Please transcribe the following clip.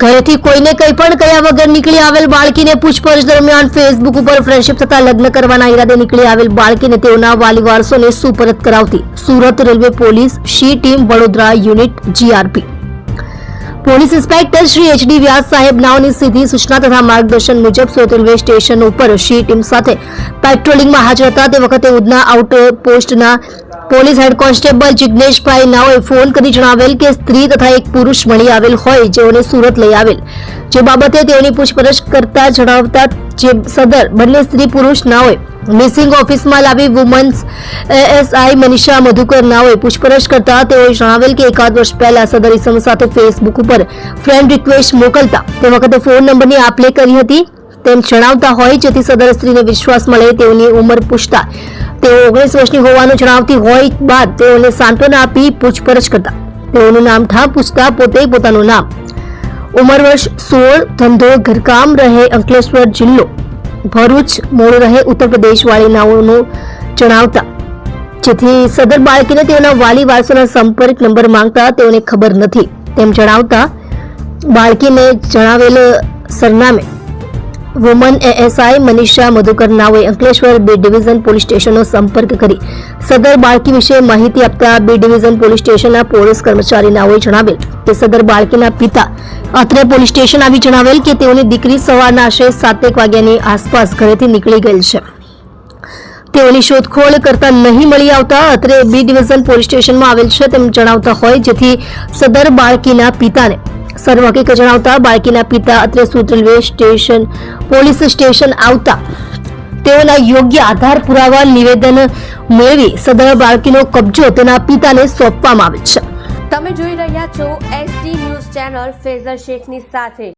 ઘરેથી કોઈને કંઈ પણ કહ્યા વગર નીકળી આવેલ બાળકીને પૂછપરછ દરમિયાન ફેસબુક ઉપર ફ્રેન્ડશિપ થતા લગ્ન કરવાના ઈરાદે નીકળી આવેલ બાળકીને તેઓના વાલી વારસોને સુપરત કરાવતી Surat railway police she team Vadodara unit GRP police inspector Shri HD Vyas સાહેબ નાઓની સીધી સૂચના તથા માર્ગદર્શન મુજબ સુરત રેલવે સ્ટેશન ઉપર શી ટીમ સાથે પેટ્રોલિંગમાં હાજર હતા. તે વખતે ઉધના આઉટપોસ્ટના પોલીસ હેડ કોન્સ્ટેબલ જિગ્નેશભાઈ નાઓએ ફોન કરી જણાવેલ કે સ્ત્રી તથા એક પુરુષ મળી આવેલ હોય જેઓને સુરત લઈ આવેલ, જે બાબતે તેઓની પૂછપરછ કરતા જણાવતા જે સદર બંને સ્ત્રી પુરુષ નાઓએ મિસિંગ ઓફિસમાં લાવી વુમન્સ એએસઆઈ મનીષા મધુકર નાઓએ પૂછપરછ કરતા તેઓએ જણાવેલ કે એકાદ વર્ષ પહેલા સદર ઇસમ સાથે ફેસબુક ઉપર ફ્રેન્ડ રિક્વેસ્ટ મોકલતા તે વખતે ફોન નંબરની આપ-લે કરી હતી તેમ જણાવતા હોય, જેથી સદર સ્ત્રીને વિશ્વાસ મળે તેઓની ઉંમર પૂછતા તેઓ 19 વર્ષની હોવાનું જણાવતી હોય બાદ તેઓને સાંત્વના આપી પૂછપરછ કરતા તેઓનું નામ ઠામ પૂછતા પોતે પોતાનું નામ, ઉંમર વર્ષ 16, ધંધો ઘરકામ રહે અંકલેશ્વર જિલ્લો ભરૂચ, મૂળ રહે ઉત્તર પ્રદેશ વાળી નાઓનું જણાવતા, જેથી સદર બાળકીને તેઓના વાલી વારસોના સંપર્ક નંબર માંગતા તેઓને ખબર નથી તેમ જણાવતા બાળકીને જણાવેલ સરનામે વુમન એએસઆઈ મનીષા મધુકર નાઓએ અંકલેશ્વર બી ડિવિઝન પોલીસ સ્ટેશનનો સંપર્ક કરી સદર બાળકી વિશે માહિતી આપતા બી ડિવિઝન પોલીસ સ્ટેશનના પોલીસ કર્મચારી નાઓએ જણાવેલ કે સદર બાળકીના પિતા અત્રે પોલીસ સ્ટેશન આવી જણાવેલ કે તેઓની દીકરી સવારના આશરે 7 વાગ્યાની આસપાસ ઘરેથી નીકળી ગયેલ છે. તેઓની શોધખોળ કરતા નહીં મળી આવતા અત્રે બી ડિવિઝન પોલીસ સ્ટેશનમાં આવેલ છે તેમ જણાવતા હોય, જેથી સદર બાળકીના પિતાને સર્વ હકીકત જણાવતા બાળકીના પિતા અત્રે Surat railway station police station આવતા તેઓના યોગ્ય આધાર પુરાવા નિવેદન મેળવી સદર બાળકીનો કબજો તેના પિતાને સોંપવામાં આવે છે. તમે જોઈ રહ્યા છો SD ન્યૂઝ ચેનલ ફેઝર શેખની સાથે.